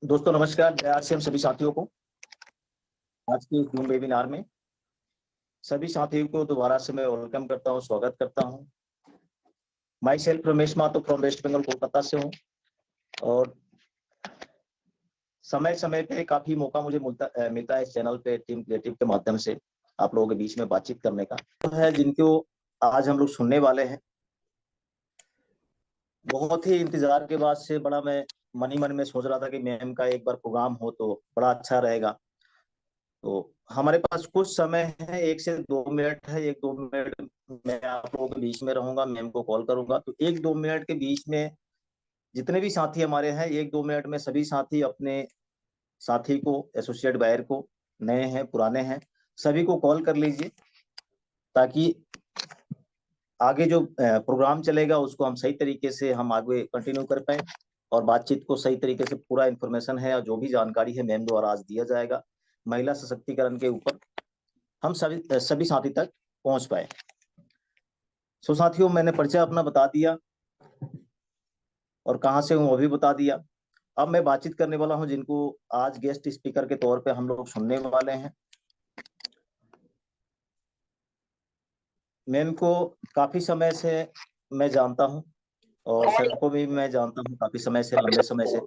दोस्तों नमस्कार, जय आर सभी साथियों को आज के जूम वेबिनार में सभी साथियों को दोबारा से मैं वेलकम करता हूं, स्वागत करता हूं। Myself Ramesh Mato from West Bengal Kolkata से हूं और समय समय पे काफी मौका मुझे मिलता है इस चैनल पे टीम क्रिएटिव के माध्यम से आप लोगों के बीच में बातचीत करने का तो है जिनको आज हम लोग सुनने वाले हैं। बहुत ही इंतजार के बाद से बड़ा मैं मन ही मन में सोच रहा था कि मैम का एक बार प्रोग्राम हो तो बड़ा अच्छा रहेगा। तो हमारे पास कुछ समय है, 1 से 2 मिनट है। 1-2 मिनट मैं आप लोगों के बीच में रहूंगा, मैम को कॉल करूंगा। तो 1-2 मिनट के बीच में जितने भी साथी हमारे हैं, 1-2 मिनट में सभी साथी अपने साथी को, एसोसिएट बायर को, नए हैं पुराने हैं, सभी को कॉल कर लीजिए ताकि आगे जो प्रोग्राम चलेगा उसको हम सही तरीके से हम आगे कंटिन्यू कर पाए और बातचीत को सही तरीके से पूरा इन्फॉर्मेशन है और जो भी जानकारी है मैम द्वारा आज दिया जाएगा महिला सशक्तिकरण के ऊपर हम सभी साथी तक पहुंच पाए। सो साथियों, मैंने परिचय अपना बता दिया और कहां से हूं वो भी बता दिया। अब मैं बातचीत करने वाला हूं जिनको आज गेस्ट स्पीकर के तौर पे हम लोग सुनने वाले हैं। मैम को काफी समय से मैं जानता हूं और सर को भी मैं जानता हूं काफी समय से, लंबे समय से।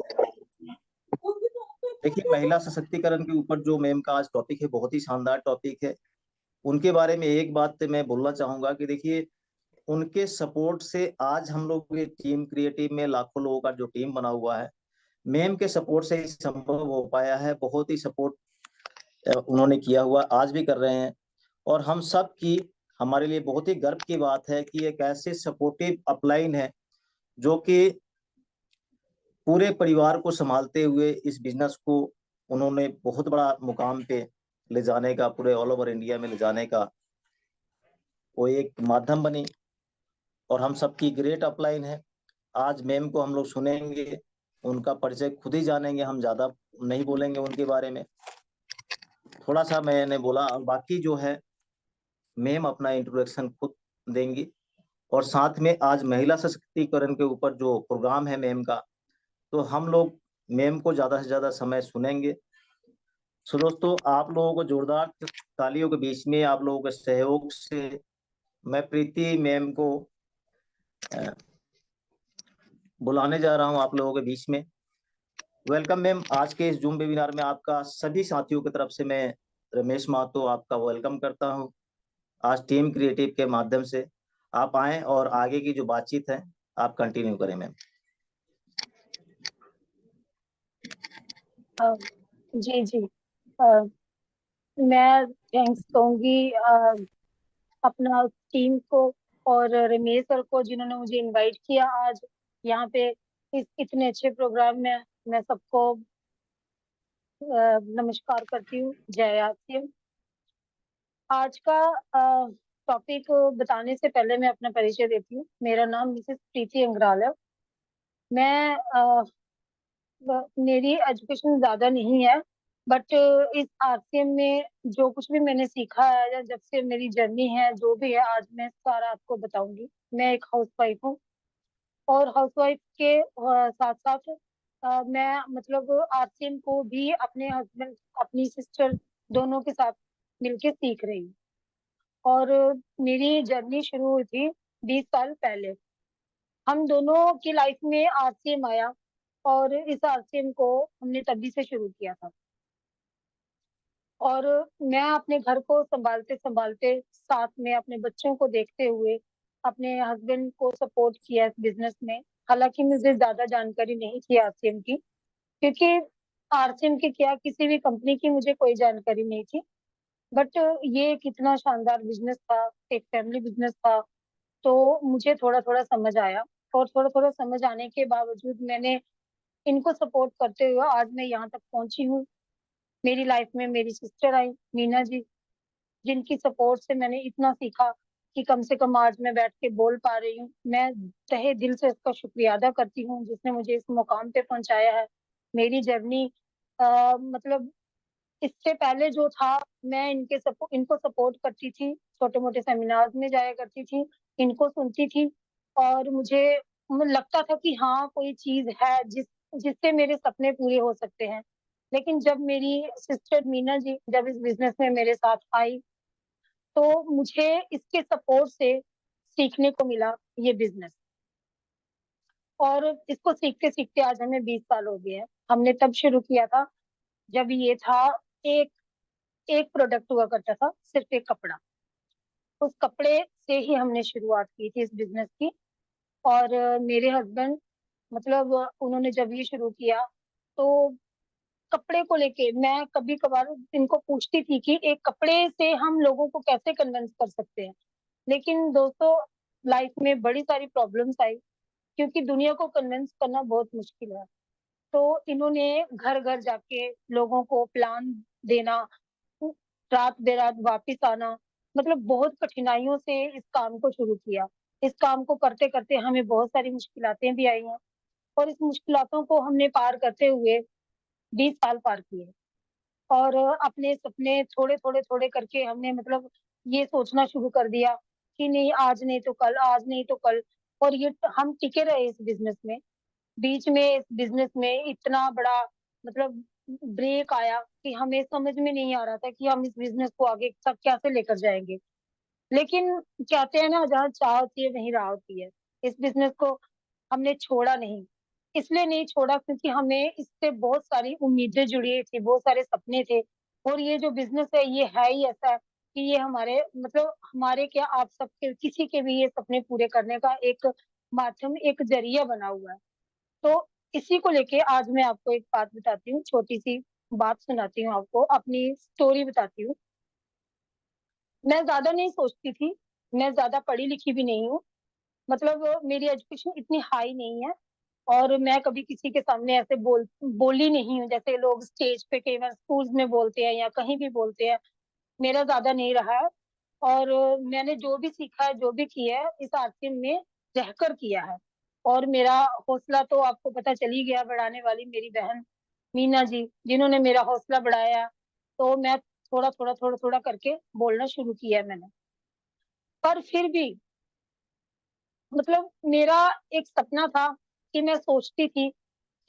देखिए, महिला सशक्तिकरण के ऊपर जो मैम का आज टॉपिक है बहुत ही शानदार टॉपिक है। उनके बारे में एक बात मैं बोलना चाहूंगा कि देखिए, उनके सपोर्ट से आज हम लोग ये टीम क्रिएटिव में लाखों लोगों का जो टीम बना हुआ है, मैम के सपोर्ट से ही संभव हो पाया है। बहुत ही सपोर्ट उन्होंने किया हुआ, आज भी कर रहे हैं। और हम सब की, हमारे लिए बहुत ही गर्व की बात है कि एक ऐसे सपोर्टिव अपलाइन है जो कि पूरे परिवार को संभालते हुए इस बिजनेस को उन्होंने बहुत बड़ा मुकाम पे ले जाने का, पूरे ऑल ओवर इंडिया में ले जाने का वो एक माध्यम बनी और हम सबकी ग्रेट अपलाइन है। आज मैम को हम लोग सुनेंगे, उनका परिचय खुद ही जानेंगे, हम ज्यादा नहीं बोलेंगे उनके बारे में, थोड़ा सा मैंने बोला और बाकी जो है मैम अपना इंट्रोडक्शन खुद देंगी। और साथ में आज महिला सशक्तिकरण के ऊपर जो प्रोग्राम है मैम का, तो हम लोग मैम को ज्यादा से ज्यादा समय सुनेंगे। सो दोस्तों, आप लोगों को जोरदार तालियों के बीच में, आप लोगों के सहयोग से मैं प्रीति मैम को बुलाने जा रहा हूं आप लोगों के बीच में। वेलकम मैम, आज के इस जूम वेबिनार में आपका सभी साथियों की तरफ से मैं रमेश मातो आपका वेलकम करता हूं। आज टीम क्रिएटिव के माध्यम से आप आए और आगे की जो बातचीत है आप कंटिन्यू करें मैम। जी जी। मैं थैंक्स कहूँगी अपना टीम को और रमेश सर को जिन्होंने मुझे इनवाइट किया आज यहाँ पे इस इतने अच्छे प्रोग्राम में। मैं सबको नमस्कार करती हूँ, जय आसिम। आज का टॉपिक बताने से पहले मैं अपना परिचय देती हूँ। मेरा नाम मिसेस प्रीति अंग्राल है। मैं मेरी एजुकेशन ज्यादा नहीं है, बट इस आरसीएम में जो कुछ भी मैंने सीखा है या जब से मेरी जर्नी है जो भी है, आज मैं सारा आपको बताऊंगी। मैं एक हाउसवाइफ हूँ और हाउसवाइफ के साथ साथ मैं मतलब आरसीएम को भी अपने हस्बैंड, अपनी सिस्टर दोनों के साथ मिलके सीख रही हूँ। और मेरी जर्नी शुरू हुई थी 20 साल पहले। हम दोनों की लाइफ में आरसीएम आया और इस आरसीएम को हमने तभी से शुरू किया था। और मैं अपने घर को संभालते संभालते, साथ में अपने बच्चों को देखते हुए, अपने हस्बैंड को सपोर्ट किया इस बिजनेस में। हालांकि मुझे ज्यादा जानकारी नहीं थी आरसीएम की, क्योंकि आरसीएम की क्या, किसी भी कंपनी की मुझे कोई जानकारी नहीं थी। बट ये कितना शानदार बिजनेस था, एक फैमिली बिजनेस था, तो मुझे थोड़ा थोड़ा समझ आया। और थोड़ा थोड़ा समझ आने के बावजूद मैंने इनको सपोर्ट करते हुए आज मैं यहाँ तक पहुंची हूँ। मेरी लाइफ में मेरी सिस्टर आई, मीना जी, जिनकी सपोर्ट से मैंने इतना सीखा कि कम से कम आज मैं बैठ के बोल पा रही हूँ। मैं तहे दिल से उसका शुक्रिया अदा करती हूँ जिसने मुझे इस मुकाम पे पहुंचाया है। मेरी जर्नी मतलब इससे पहले जो था, मैं इनको सपोर्ट करती थी, छोटे मोटे सेमिनार्स में जाया करती थी, इनको सुनती थी और मुझे लगता था कि हाँ कोई चीज है जिससे मेरे सपने पूरे हो सकते हैं। लेकिन जब मेरी सिस्टर मीना जी जब इस बिज़नेस में मेरे साथ आई, तो मुझे इसके सपोर्ट से सीखने को मिला ये बिज़नेस। और इसको सीखते-सीखते आज हमें 20 साल हो गए हैं। हमने तब शुरू किया था जब ये था एक एक प्रोडक्ट हुआ करता था, सिर्फ़ एक कपड़ा। उस कपड़े से ही हमने शुरुआत की थी इस बिज़नेस की। और मेरे हस्बैंड मतलब उन्होंने जब ये शुरू किया, तो कपड़े को लेके मैं कभी-कभार इनको पूछती थी कि एक कपड़े से हम लोगों को कैसे कन्विंस कर सकते हैं। लेकिन दोस्तों, लाइफ़ में बड़ी सारी प्रॉब्लम्स आई, क्योंकि दुनिया को कन्विंस करना बहुत मुश्किल है। तो इन्होंने घर-घर जाके लोगों को प्लान देना, रात-बेरात वापिस आना, मतलब बहुत कठिनाइयों से इस काम को शुरू किया। इस काम को करते-करते हमें बहुत सारी मुश्किलातें भी आई हैं, और इस मुश्किलातों को हमने पार करते हुए 20 साल पार किए। और अपने सपने थोड़े-थोड़े, थोड़े करके हमने मतलब ये सोचना शुरू कर दिया कि नहीं, आज नहीं तो कल, आज नहीं तो कल। और ये हम टिके रहे इस बिज़नेस में। बीच में इस बिज़नेस में इतना बड़ा मतलब ब्रेक आया कि हमें समझ में नहीं आ रहा था कि हम इस बिज़नेस को आगे तक कैसे लेकर जाएँगे। लेकिन कहते हैं ना, जहाँ चाह होती है वहीं राह होती है। इस बिज़नेस को हमने छोड़ा नहीं। इसलिए नहीं छोड़ा क्योंकि हमें इससे बहुत सारी उम्मीदें जुड़ी थी, बहुत सारे सपने थे। और ये जो बिज़नेस है, ये है ही ऐसा कि ये हमारे मतलब हमारे क्या, आप सबके किसी के भी ये सपने पूरे करने का एक माध्यम, एक ज़रिया बना हुआ है। तो इसी को लेके आज मैं आपको एक बात बताती हूँ, छोटी-सी बात सुनाती हूँ आपको, अपनी स्टोरी बताती हूँ। मैं ज़्यादा नहीं सोचती थी, मैं ज़्यादा पढ़ी-लिखी भी नहीं हूँ, मतलब मेरी एजुकेशन इतनी हाई नहीं है, और मैं कभी किसी के सामने ऐसे बोली नहीं हूँ, जैसे लोग स्टेज पे कई बार स्कूल्स में बोलते हैं या कहीं भी बोलते हैं, मेरा ज़्यादा नहीं रहा है। और मैंने जो भी सीखा है, जो भी किया है, इस आश्रम में रहकर किया है। और मेरा हौसला तो आपको पता चल ही गया, बढ़ाने वाली मेरी बहन मीना जी, जिन्होंने मेरा हौसला बढ़ाया। तो मैं थोड़ा-थोड़ा, थोड़ा-थोड़ा करके बोलना शुरू किया है मैंने। पर फिर भी मतलब मेरा एक सपना था कि मैं सोचती थी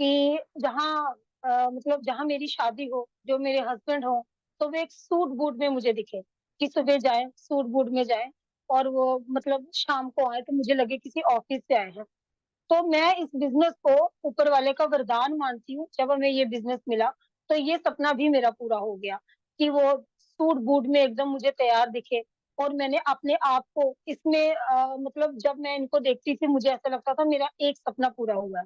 कि जहाँ मतलब जहाँ मेरी शादी हो, जो मेरे हस्बैंड हों, तो वो एक सूट-बूट में मुझे दिखें, कि सुबह जाएँ, सूट-बूट में जाएँ, और वो मतलब शाम को आएँ तो मुझे लगे किसी ऑफ़िस से आए हैं। तो मैं इस बिज़नेस को ऊपर वाले का वरदान मानती हूँ, जब हमें ये बिज़नेस मिला, तो ये सपना भी मेरा पूरा हो गया कि वो सूट-बूट में एकदम मुझे तैयार दिखे। और मैंने अपने आप को इसमें मतलब जब मैं इनको देखती थी, मुझे ऐसा लगता था मेरा एक सपना पूरा हुआ है।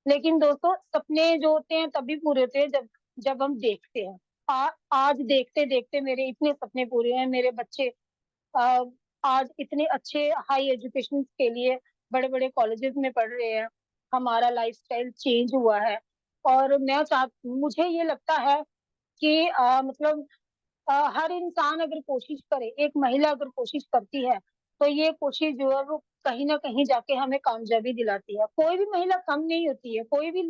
लेकिन दोस्तों, सपने जो होते हैं तभी पूरे होते हैं जब जब हम देखते हैं। आज देखते-देखते मेरे इतने सपने पूरे हुए हैं, मेरे बच्चे अ, आज इतने अच्छे हाई एजुकेशन के लिए बड़े-बड़े कॉलेजेस में पढ़ रहे हैं। हमारा लाइफ़स्टाइल चेंज हुआ है, और मुझे ये लगता है कि मतलब हर इंसान अगर कोशिश करे, एक महिला अगर कोशिश करती है, तो ये कोशिश जो है वो कहीं न कहीं जाके हमें कामयाबी दिलाती है। कोई भी महिला कम नहीं होती है, कोई भी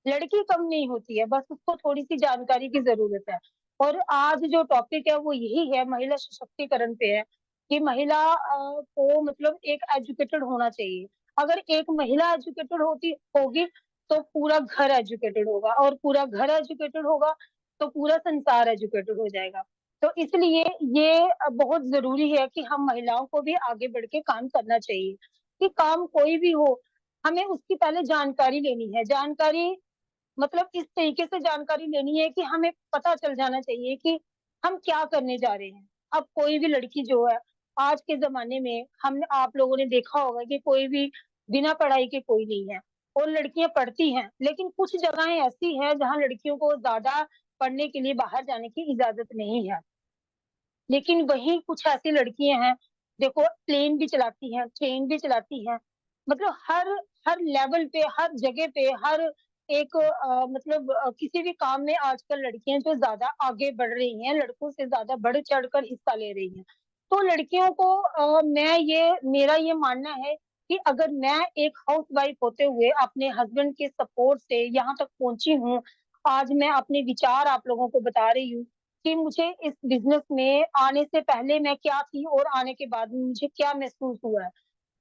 लड़की कम नहीं होती है, बस उसको थोड़ी-सी जानकारी की ज़रूरत है। और आज जो टॉपिक है वो यही है, महिला सशक्तिकरण पे है, कि महिला को मतलब एक एजुकेटेड होना चाहिए। अगर एक महिला एजुकेटेड होगी, तो पूरा घर एजुकेटेड होगा, और पूरा घर एजुकेटेड होगा, तो पूरा संसार एजुकेटेड हो जाएगा। तो इसलिए ये बहुत ज़रूरी है कि हम महिलाओं को भी आगे बढ़ के काम करना चाहिए, कि काम कोई भी हो, हमें उसकी पहले जानकारी लेनी है। जानकारी मतलब इस तरीके से जानकारी लेनी है कि हमें पता चल जाना चाहिए कि हम क्या करने जा रहे हैं। अब कोई भी लड़की जो है, आज के ज़माने में आप लोगों ने देखा होगा कि कोई भी बिना पढ़ाई के कोई नहीं है, और लड़कियाँ पढ़ती हैं, लेकिन कुछ जगहें ऐसी हैं जहाँ लड़कियों को ज़्यादा पढ़ने के लिए बाहर जाने की इजाज़त नहीं है। लेकिन वहीं कुछ ऐसी लड़कियाँ हैं, देखो प्लेन भी चलाती हैं, ट्रेन भी चलाती हैं, मतलब हर हर लेवल पे, हर जगह पे, हर एक मतलब किसी भी काम में आजकल लड़कियाँ जो ज़्यादा आगे बढ़ रही हैं, लड़कों से ज़्यादा बढ़-चढ़ कर हिस्सा ले रही हैं। तो लड़कियों को मेरा ये मानना है कि अगर मैं एक हाउसवाइफ होते हुए अपने हस्बैंड के सपोर्ट से यहाँ तक पहुँची हूँ, आज मैं अपने विचार आप लोगों को बता रही हूँ, कि मुझे इस बिज़नेस में आने से पहले मैं क्या थी और आने के बाद में मुझे क्या महसूस हुआ है।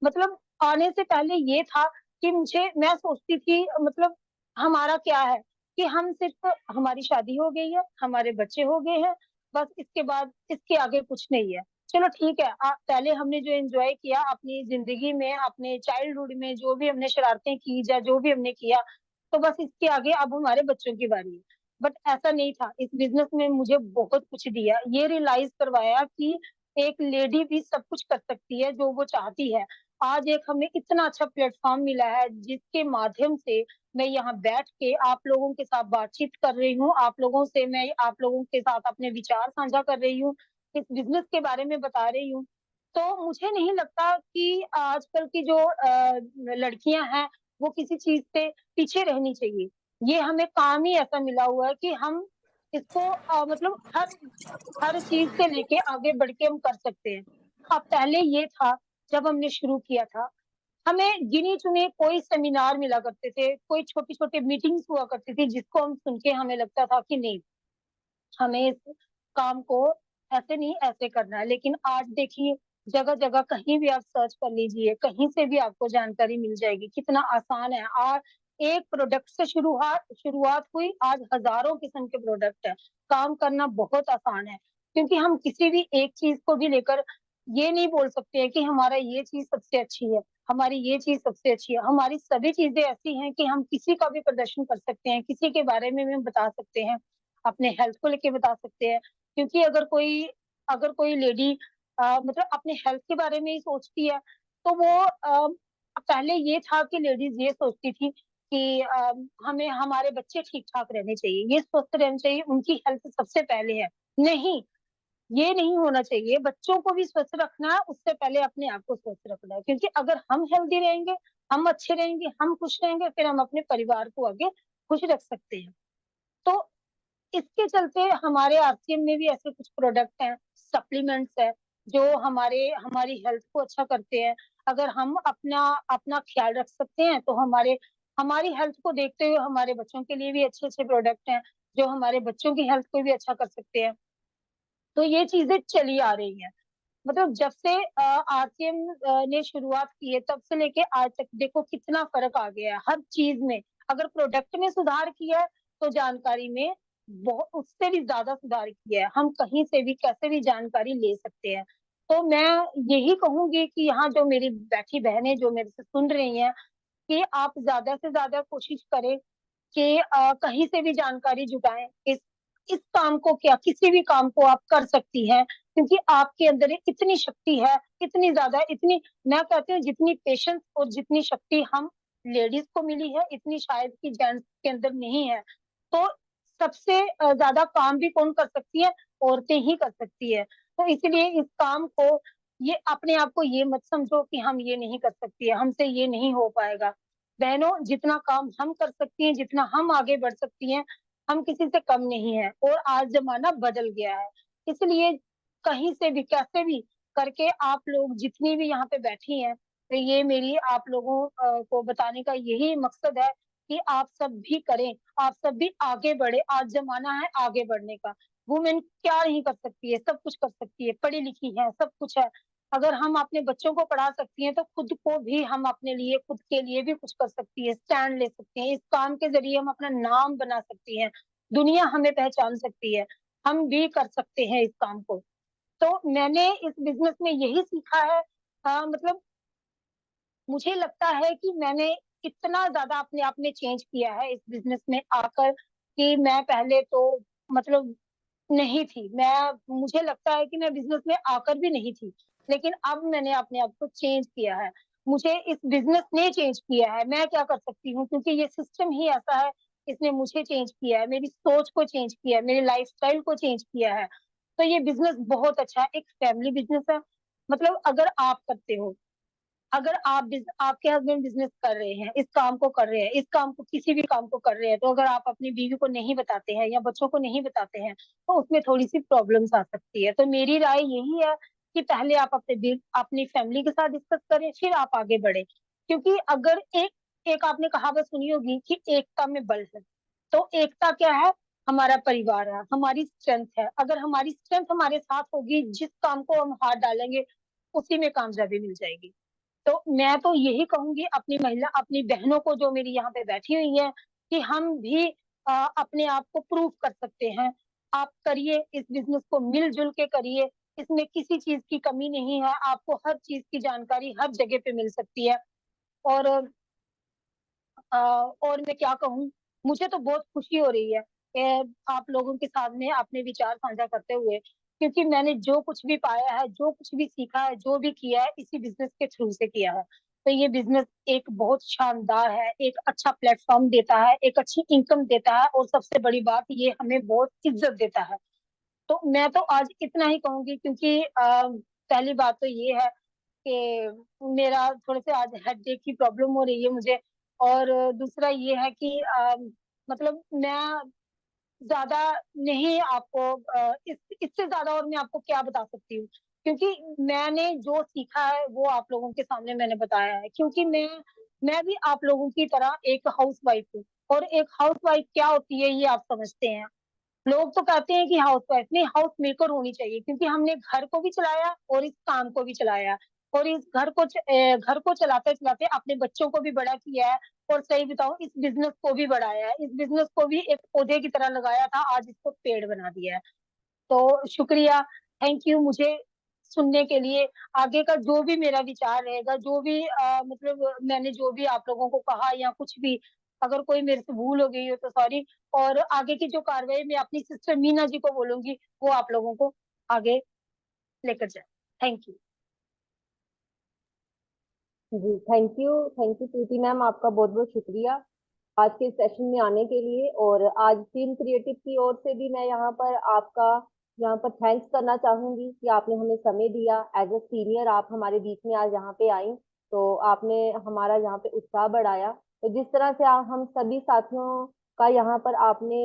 मतलब आने से पहले ये था कि मैं सोचती थी मतलब हमारा क्या है कि हम सिर्फ, हमारी शादी हो गई है, हमारे बच्चे हो गए हैं, बस इसके बाद इसके आगे कुछ नहीं है। चलो ठीक है, पहले हमने जो एंजॉय किया अपनी जिंदगी में, अपने चाइल्डहुड में, जो भी हमने शरारतें की या जो भी हमने किया, तो बस इसके आगे अब हमारे बच्चों की बारी है। बट ऐसा नहीं था, इस बिजनेस में मुझे बहुत कुछ दिया, ये रियलाइज करवाया कि एक लेडी भी सब कुछ कर सकती है जो वो चाहती है। आज एक हमें इतना अच्छा प्लेटफॉर्म मिला है जिसके माध्यम से मैं यहाँ बैठ के आप लोगों के साथ बातचीत कर रही हूँ, मैं आप लोगों के साथ अपने विचार साझा कर रही हूँ, इस बिजनेस के बारे में बता रही हूँ। तो मुझे नहीं लगता कि आजकल की जो लड़कियां हैं वो किसी चीज से पीछे रहनी चाहिए। ये हमें काम ही ऐसा मिला हुआ है कि हम इसको मतलब हर चीज से लेके आगे बढ़ के हम कर सकते हैं। अब पहले ये था, जब हमने शुरू किया था, हमें गिने चुने कोई सेमिनार मिला करते थे, कोई छोटी छोटी मीटिंग्स हुआ करती थी जिसको हम सुन के हमें लगता था कि नहीं, हमें इस काम को ऐसे नहीं ऐसे करना है। लेकिन आज देखिए, जगह जगह कहीं भी आप सर्च कर लीजिए, कहीं से भी आपको जानकारी मिल जाएगी, कितना आसान है। आज एक प्रोडक्ट से शुरुआत शुरुआत हुई, आज हजारों किस्म के प्रोडक्ट है। काम करना बहुत आसान है, क्योंकि हम किसी भी एक चीज को भी लेकर ये नहीं बोल सकते हैं कि हमारा ये चीज सबसे अच्छी है, हमारी ये चीज सबसे अच्छी है। हमारी सभी चीजें ऐसी हैं कि हम किसी का भी प्रदर्शन कर सकते हैं, किसी के बारे में भी हम बता सकते हैं, अपने हेल्थ को लेके बता सकते हैं। क्योंकि अगर कोई लेडी मतलब अपने हेल्थ के बारे में ही सोचती है, तो वो पहले ये था कि लेडीज ये सोचती थी कि हमें हमारे बच्चे ठीक ठाक रहने चाहिए, ये स्वस्थ रहने चाहिए, उनकी हेल्थ सबसे पहले है। नहीं, ये नहीं होना चाहिए। बच्चों को भी स्वस्थ रखना है, उससे पहले अपने आप को स्वस्थ रखना है। क्योंकि अगर हम हेल्दी रहेंगे, हम अच्छे रहेंगे, हम खुश रहेंगे, फिर हम अपने परिवार को आगे खुश रख सकते हैं। तो इसके चलते हमारे आरसीएम में भी ऐसे कुछ प्रोडक्ट हैं, सप्लीमेंट्स है, जो हमारी हेल्थ को अच्छा करते हैं। अगर हम अपना अपना ख्याल रख सकते हैं, तो हमारी हेल्थ को देखते हुए हमारे बच्चों के लिए भी अच्छे अच्छे प्रोडक्ट हैं, जो हमारे बच्चों की हेल्थ को भी अच्छा कर सकते हैं। तो ये चीजें चली आ रही हैं। मतलब जब से आरसीएम ने शुरुआत की है, तब से लेके आज तक देखो कितना फर्क आ गया है हर चीज में। अगर प्रोडक्ट में सुधार किया है, तो जानकारी में बहुत उससे भी ज्यादा सुधार किया है। हम कहीं से भी कैसे भी जानकारी ले सकते हैं। तो मैं यही कहूंगी कि यहाँ जो मेरी बैठी बहनें जो मेरे से सुन रही हैं, कि आप ज्यादा से ज्यादा कोशिश करें कि कहीं से भी जानकारी जुटाएं। इस काम को, क्या किसी भी काम को आप कर सकती हैं, क्योंकि आपके अंदर इतनी शक्ति है, इतनी ज्यादा, इतनी, मैं कहती हूँ जितनी पेशेंस और जितनी शक्ति हम लेडीज को मिली है, इतनी शायद कि जेंट्स के अंदर नहीं है। तो सबसे ज्यादा काम भी कौन कर सकती है? औरतें ही कर सकती है। तो इसलिए इस काम को, ये अपने आप को ये मत समझो कि हम ये नहीं कर सकती है, हमसे ये नहीं हो पाएगा। बहनों, जितना काम हम कर सकती हैं, जितना हम आगे बढ़ सकती हैं, हम किसी से कम नहीं है। और आज जमाना बदल गया है, इसलिए कहीं से भी कैसे भी करके आप लोग जितनी भी यहाँ पे बैठी हैं, तो ये मेरी आप लोगों को बताने का यही मकसद है कि आप सब भी करें, आप सब भी आगे बढ़े। आज जमाना है आगे बढ़ने का। वुमेन क्या नहीं कर सकती है? सब कुछ कर सकती है, पढ़ी लिखी है, सब कुछ है। अगर हम अपने बच्चों को पढ़ा सकती हैं, तो खुद को भी हम अपने लिए, खुद के लिए भी कुछ कर सकती है, स्टैंड ले सकती हैं। इस काम के जरिए हम अपना नाम बना सकती हैं, दुनिया हमें पहचान सकती है। हम भी कर सकते हैं इस काम को। तो मैंने इस बिजनेस में यही सीखा है। मतलब मुझे लगता है कि मैंने इतना ज्यादा अपने आप में चेंज किया है इस बिजनेस में आकर, कि मैं पहले तो मतलब नहीं थी। मुझे लगता है कि मैं बिजनेस में आकर भी नहीं थी, लेकिन अब मैंने अपने आप को चेंज किया है। मुझे इस बिजनेस ने चेंज किया है। मैं क्या कर सकती हूँ, क्योंकि ये सिस्टम ही ऐसा है, इसने मुझे चेंज किया है, मेरी सोच को चेंज किया है, मेरी लाइफस्टाइल को चेंज किया है। तो ये बिजनेस बहुत अच्छा है, एक फैमिली बिजनेस है। मतलब अगर आप करते हो, अगर आपके हस्बैंड बिजनेस कर रहे हैं, इस काम को कर रहे हैं, इस काम को, किसी भी काम को कर रहे हैं, तो अगर आप अपनी बीवी को नहीं बताते हैं या बच्चों को नहीं बताते हैं, तो उसमें थोड़ी सी प्रॉब्लम्स आ सकती है। तो मेरी राय यही है कि पहले आप अपनी फैमिली के साथ डिस्कस करें, फिर आप आगे बढ़े। क्योंकि अगर एक एक आपने कहावत सुनी होगी कि एकता में बल है। तो एकता क्या है? हमारा परिवार है, हमारी स्ट्रेंथ है। अगर हमारी स्ट्रेंथ हमारे साथ होगी, जिस काम को हम हाथ डालेंगे, उसी में कामयाबी मिल जाएगी। तो मैं तो यही कहूंगी अपनी बहनों को जो मेरी यहाँ पे बैठी हुई है, कि हम भी अपने आप को प्रूव कर सकते हैं। आप करिए, इस बिजनेस को मिलजुल के करिए, इसमें किसी चीज की कमी नहीं है, आपको हर चीज की जानकारी हर जगह पे मिल सकती है। और और मैं क्या कहूँ, मुझे तो बहुत खुशी हो रही है आप लोगों के सामने अपने विचार साझा करते हुए, क्योंकि मैंने जो कुछ भी पाया है, जो कुछ भी सीखा है, जो भी किया है, इसी बिजनेस के थ्रू से किया है। तो ये बिजनेस एक बहुत शानदार है, एक अच्छा प्लेटफॉर्म देता है, एक अच्छी इनकम देता है, और सबसे बड़ी बात, ये हमें बहुत इज्जत देता है। तो मैं तो आज इतना ही कहूंगी, क्योंकि पहली बात तो ये है कि मेरा थोड़े से आज हेडेक की प्रॉब्लम हो रही है मुझे। और दूसरा ये है कि मतलब मैं ज्यादा नहीं आपको इससे ज्यादा और मैं आपको क्या बता सकती हूँ, क्योंकि मैंने जो सीखा है वो आप लोगों के सामने मैंने बताया है। क्योंकि मैं भी आप लोगों की तरह एक हाउस वाइफ हूँ, और एक हाउस वाइफ क्या होती है ये आप समझते हैं। लोग तो कहते हैं कि हाउस वाइफ नहीं, हाउस मेकर होनी चाहिए, क्योंकि हमने घर को भी चलाया और इस काम को भी चलाया, और इस घर को चलाते चलाते अपने बच्चों को भी बड़ा किया है, और सही बताऊं इस बिजनेस को भी बढ़ाया है, इस बिजनेस को भी एक पौधे की तरह लगाया था, आज इसको पेड़ बना दिया है। तो शुक्रिया, थैंक यू मुझे सुनने के लिए। आगे का जो भी मेरा विचार रहेगा, जो भी मतलब मैंने जो भी आप लोगों को कहा या कुछ भी, अगर कोई मेरे से भूल हो गई हो तो सॉरी। और आगे की जो कार्रवाई मैं अपनी सिस्टर मीना जी को बोलूंगी, वो आप लोगों को आगे लेकर जाए। Thank you. जी, थैंक यू प्रीति मैम, आपका बहुत बहुत शुक्रिया आज के सेशन में आने के लिए। और आज टीम क्रिएटिव की ओर से भी मैं यहाँ पर थैंक्स करना चाहूंगी कि आपने हमें समय दिया। एज अ सीनियर आप हमारे बीच में आज यहाँ पे आई, तो आपने हमारा यहाँ पे उत्साह बढ़ाया। तो जिस तरह से हम सभी साथियों का यहाँ पर आपने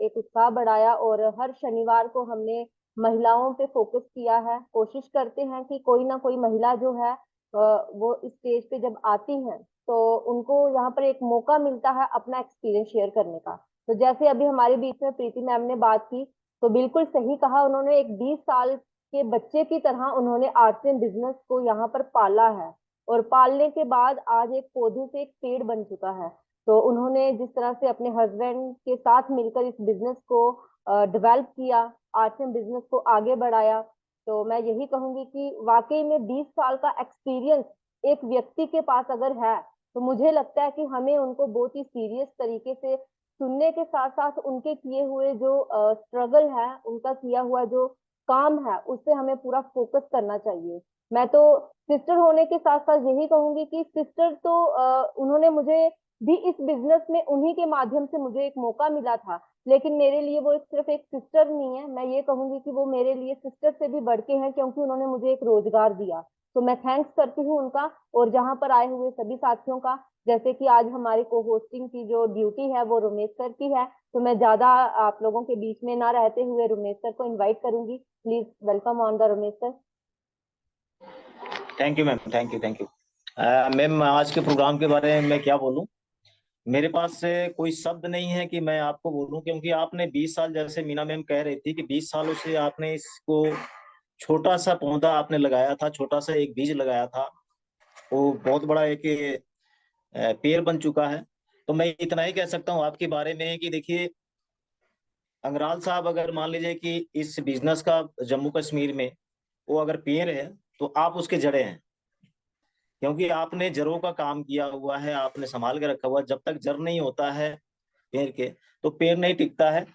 एक उत्साह बढ़ाया, और हर शनिवार को हमने महिलाओं पे फोकस किया है। कोशिश करते हैं कि कोई ना कोई महिला जो है वो इस स्टेज पे जब आती हैं तो उनको यहाँ पर एक मौका मिलता है अपना एक्सपीरियंस शेयर करने का। तो जैसे अभी हमारे बीच में प्रीति मैम ने बात की, तो बिल्कुल सही कहा उन्होंने। एक 20 साल के बच्चे की तरह उन्होंने आर्ट्स एंड बिजनेस को यहाँ पर पाला है, और पालने के बाद आज एक पौधे से एक पेड़ बन चुका है। तो उन्होंने जिस तरह से अपने हस्बैंड के साथ मिलकर इस बिजनेस को डेवलप किया, आर्ट्स एंड बिजनेस को आगे बढ़ाया, तो मैं यही कहूंगी कि वाकई में 20 साल का एक्सपीरियंस एक व्यक्ति के पास अगर है, तो मुझे लगता है कि हमें उनको बहुत ही सीरियस तरीके से सुनने के साथ साथ उनके किए हुए जो स्ट्रगल है, उनका किया हुआ जो काम है, उससे हमें पूरा फोकस करना चाहिए। मैं तो सिस्टर होने के साथ साथ यही कहूंगी कि सिस्टर तो उन्होंने मुझे भी इस बिजनेस में उन्हीं के माध्यम से मुझे एक मौका मिला था, लेकिन मेरे लिए वो एक सिर्फ एक सिस्टर नहीं है, मैं ये कहूंगी कि वो मेरे लिए सिस्टर से भी बढ़ के हैं, क्योंकि उन्होंने मुझे एक रोजगार दिया। तो मैं थैंक्स करती हूँ उनका, और जहाँ पर आए हुए सभी साथियों का। जैसे कि आज हमारी को होस्टिंग की जो ड्यूटी है वो रमेश सर की है, तो मैं ज्यादा आप लोगों के बीच में ना रहते हुए रमेश सर को इन्वाइट करूंगी। Please welcome on the Ramesh sir. Thank you ma'am, thank you ma'am. आज के प्रोग्राम के बारे में मैं क्या बोलूं, मेरे पास से कोई शब्द नहीं है कि मैं आपको बोलूं, क्योंकि आपने 20 साल, जैसे मीना मैम कह रही थी कि 20 सालों से आपने इसको छोटा सा पौधा आपने लगाया था, छोटा सा एक बीज लगाया था, वो बहुत बड़ा एक पेड़ बन चुका है। तो मैं इतना ही कह सकता हूँ आपके बारे में कि देखिए, अंगराल साहब अगर मान लीजिए कि इस बिजनेस का जम्मू कश्मीर में वो अगर पेड़ है, तो आप उसके जड़े हैं, क्योंकि आपने जड़ों का काम किया हुआ है, आपने संभाल के रखा हुआ है। जब तक जड़ नहीं होता है पेड़ के, तो पेड़ नहीं टिकता है।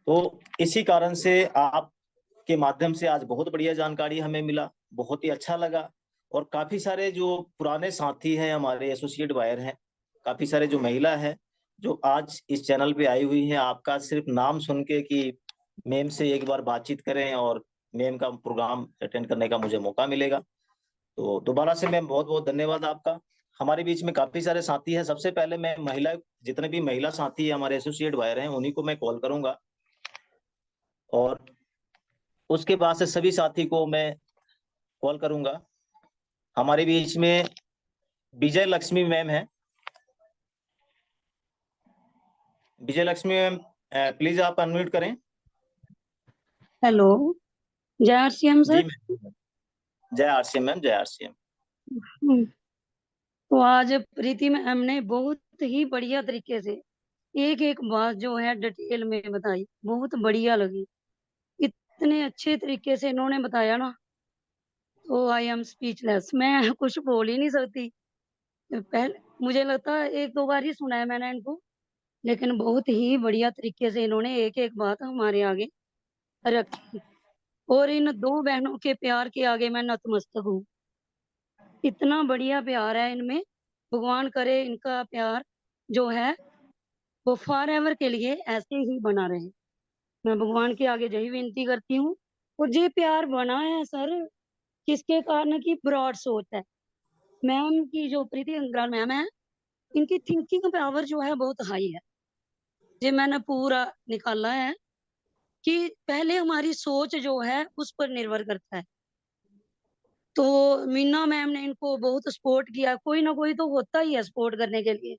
तो इसी कारण से आपके माध्यम से आज बहुत बढ़िया जानकारी हमें मिला, बहुत ही अच्छा लगा। और काफी सारे जो पुराने साथी हैं, हमारे एसोसिएट बायर हैं, काफी सारे जो महिला हैं जो आज इस चैनल पे आई हुई हैं, आपका सिर्फ नाम सुन के कि मैम से एक बार बातचीत करें और मैम का प्रोग्राम अटेंड करने का मुझे मौका मिलेगा। तो दोबारा से मैम बहुत बहुत धन्यवाद आपका। हमारे बीच में काफी सारे साथी हैं। सबसे पहले मैं जितने भी महिला साथी है हमारे एसोसिएट बायर हैं, उन्हीं को मैं कॉल करूंगा, और उसके बाद से सभी साथी को मैं कॉल करूंगा। हमारे बीच में विजय लक्ष्मी मैम है। विजय लक्ष्मी मैम, प्लीज आप अनम्यूट करें। हेलो, जय आरसीएम जी सर। मैम, जय आरसीएम मैम, जय आरसीएम। तो आज प्रीति मैम ने बहुत ही बढ़िया तरीके से एक एक बात जो है डिटेल में बताई, बहुत बढ़िया लगी। इतने अच्छे तरीके से इन्होंने बताया ना, तो आई एम स्पीचलेस, मैं कुछ बोल ही नहीं सकती। पहले मुझे लगता है 1-2 बार ही सुना है मैंने इनको, लेकिन बहुत ही बढ़िया तरीके से इन्होंने एक एक बात हमारे आगे रखी। और इन 2 बहनों के प्यार के आगे मैं नतमस्तक हूँ। इतना बढ़िया प्यार है इनमें, भगवान करे इनका प्यार जो है वो फॉरएवर के लिए ऐसे ही बना रहे। मैं भगवान के आगे यही विनती करती हूँ। और ये प्यार बना है सर किसके कारण की ब्रॉड सोच है। मैम की जो प्रीति अंग्राल मैम है, इनकी थिंकिंग पावर जो है बहुत हाई है। ये मैंने पूरा निकाला है कि पहले हमारी सोच जो है उस पर निर्भर करता है। तो मीना मैम ने इनको बहुत सपोर्ट किया, कोई ना कोई तो होता ही है सपोर्ट करने के लिए।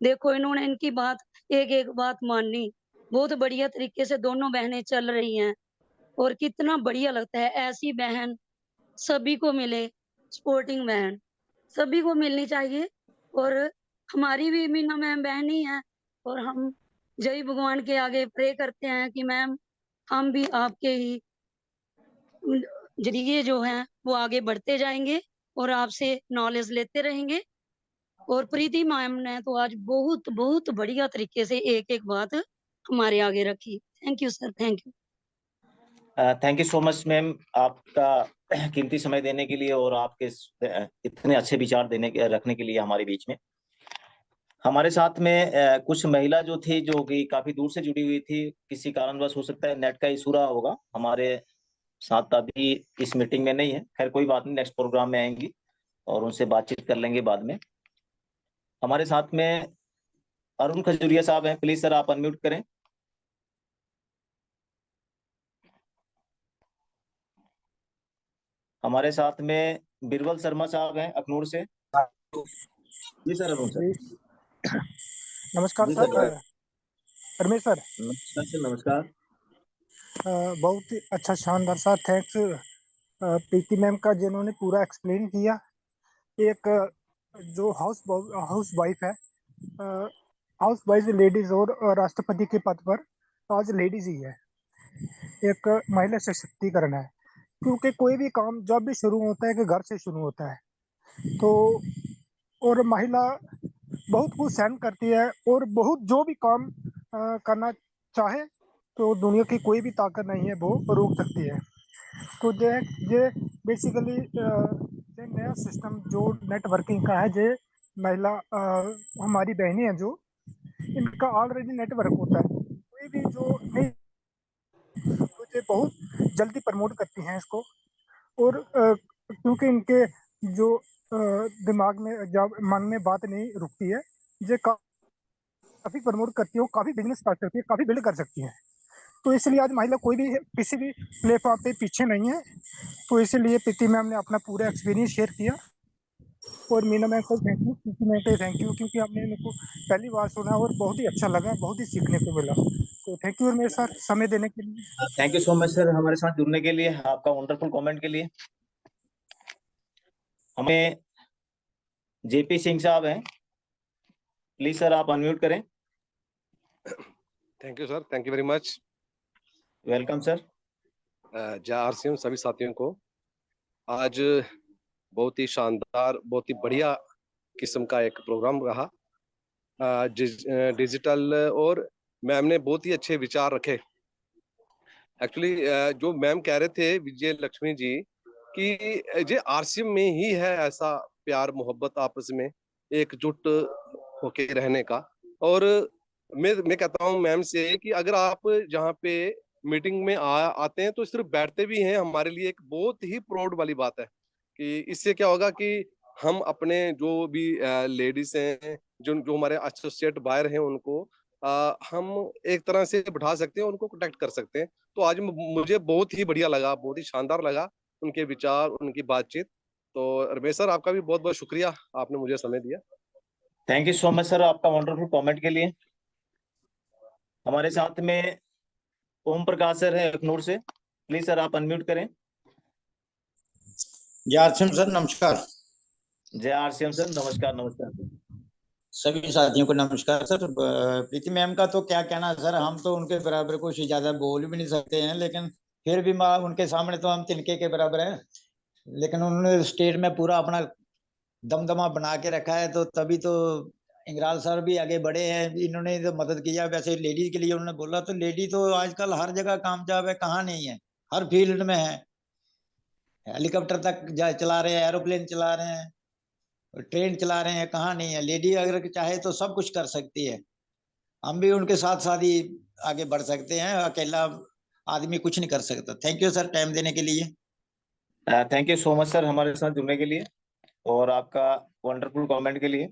देखो इन्होंने इनकी बात एक एक बात मानी, बहुत बढ़िया तरीके से दोनों बहनें चल रही हैं। और कितना बढ़िया लगता है ऐसी बहन सभी को मिले, सपोर्टिंग बहन सभी को मिलनी चाहिए। और हमारी भी मीना मैम बहन ही है, और हम जय भगवान के आगे प्रे करते हैं कि मैम हम भी आपके ही जरिए जो है वो आगे बढ़ते जाएंगे और आपसे नॉलेज लेते रहेंगे। और प्रीति मैम ने तो आज बहुत बहुत बढ़िया तरीके से एक एक बात हमारे आगे रखी। Thank you sir, thank you. Thank you so much ma'am, आपका कीमती समय देने के लिए और आपके इतने अच्छे विचार देने के रखने के लिए हमारे बीच में। हमारे साथ में कुछ महिला जो थी, जो कि काफी दूर से जुड़ी हुई थी, किसी कारणवश हो सकता है नेट का इशू रहा होगा, हमारे साथ अभी इस मीटिंग में नहीं है। खैर कोई बात नहीं, नेक्स्ट प्रोग्राम में आएंगी और उनसे बातचीत कर लेंगे बाद में। हमारे साथ में अरुण खजूरिया साहब हैं, प्लीज सर आप अनम्यूट करें। हमारे साथ में बिरबल शर्मा साहब हैं अखनूर से। जी सर, अरुण सर। नमस्कार जी सर, सर। परमेश सर। नमस्कार सर, नमस्कार। बहुत ही अच्छा शानदार सा थैंक्स प्रीति मैम का, जिन्होंने पूरा एक्सप्लेन किया। एक जो हाउस वाइफ है, हाउस वाइफ लेडीज और राष्ट्रपति के पद पर आज लेडीज ही है। एक महिला सशक्तिकरण है, क्योंकि कोई भी काम जब भी शुरू होता है कि घर से शुरू होता है। तो और महिला बहुत कुछ सहन करती है और बहुत जो भी काम करना चाहे तो दुनिया की कोई भी ताकत नहीं है वो रोक सकती है। तो ये बेसिकली नया सिस्टम जो नेटवर्किंग का है, जो महिला हमारी बहनें हैं जो इनका ऑलरेडी नेटवर्क होता है। कोई भी जो नहीं तो ये बहुत जल्दी प्रमोट करती हैं इसको। और क्योंकि इनके जो दिमाग में जब मन में बात नहीं रुकती है, ये काफी प्रमोट करती है, काफी बिजनेस स्टार्ट करती है, काफी बिल्ड कर सकती है। तो इसलिए आज महिला कोई भी किसी भी प्लेटफॉर्म पे पीछे नहीं है। तो इसीलिए प्रीति मैम ने अपना पूरा एक्सपीरियंस शेयर किया। और मीना मैम को थैंक यू, प्रीति मैम को थैंक यू, क्योंकि हमने इनको पहली बार सुना और बहुत ही अच्छा लगा, बहुत ही सीखने को मिला। तो थैंक यू मेरे साथ समय देने के लिए। Thank you so much sir हमारे साथ जुड़ने के लिए, आपका वंडरफुल कमेंट के लिए। हमें जेपी सिंह साहब हैं, प्लीज सर आप अनम्यूट करें। Thank you sir, thank you very much. Welcome sir. जय आरसीएम सभी साथियों को। आज बहुत ही शानदार, बहुत ही बढ़िया किस्म का एक प्रोग्राम रहा। डिजिटल और मैम ने बहुत ही अच्छे विचार रखे। एक्चुअली जो मैम कह रहे थे विजय लक्ष्मी जी कि ये आरसीएम में ही है ऐसा प्यार मोहब्बत आपस में एकजुट होके रहने का। और मैं कहता हूँ मैम से कि अगर आप जहाँ पे मीटिंग में आते हैं तो सिर्फ बैठते भी हैं, हमारे लिए एक बहुत ही प्राउड वाली बात है कि इससे क्या होगा कि हम अपने जो भी लेडीज हैं, जो हमारे एसोसिएट बायर हैं, उनको हम एक तरह से बिठा सकते हैं, उनको कनेक्ट कर सकते हैं। तो आज मुझे बहुत ही बढ़िया लगा, बहुत ही शानदार लगा उनके विचार, उनकी बातचीत। तो रमेश सर आपका भी बहुत बहुत शुक्रिया, आपने मुझे समय दिया। Thank you so much sir आपका वंडरफुल कमेंट के लिए। हमारे साथ में ओम प्रकाश सर है अखनूर से, प्लीज सर आप अनम्यूट करें। जय आरसीएम सर, नमस्कार। जय आरसीएम सर, नमस्कार नमस्कार सर। सभी साथियों को नमस्कार सर। प्रीति मैम का तो क्या कहना सर, हम तो उनके बराबर कुछ ज्यादा बोल भी नहीं सकते हैं, लेकिन फिर भी उनके सामने तो हम तिनके के बराबर हैं। लेकिन उन्होंने स्टेट में पूरा अपना दमदमा बना के रखा है, तो तभी तो इंगराल सर भी आगे बढ़े हैं। इन्होंने तो मदद किया। वैसे लेडीज के लिए उन्होंने बोला, तो लेडी तो आजकल हर जगह कामयाब है, कहाँ नहीं है, हर फील्ड में है। हेलीकॉप्टर तक चला रहे हैं, एरोप्लेन चला रहे हैं, ट्रेन चला रहे हैं, कहाँ नहीं है। लेडी अगर चाहे तो सब कुछ कर सकती है। हम भी उनके साथ साथ ही आगे बढ़ सकते हैं, अकेला आदमी कुछ नहीं कर सकता। थैंक यू सर टाइम देने के लिए। Thank you so much sir हमारे साथ जुड़ने के लिए और आपका वंडरफुल कमेंट के लिए।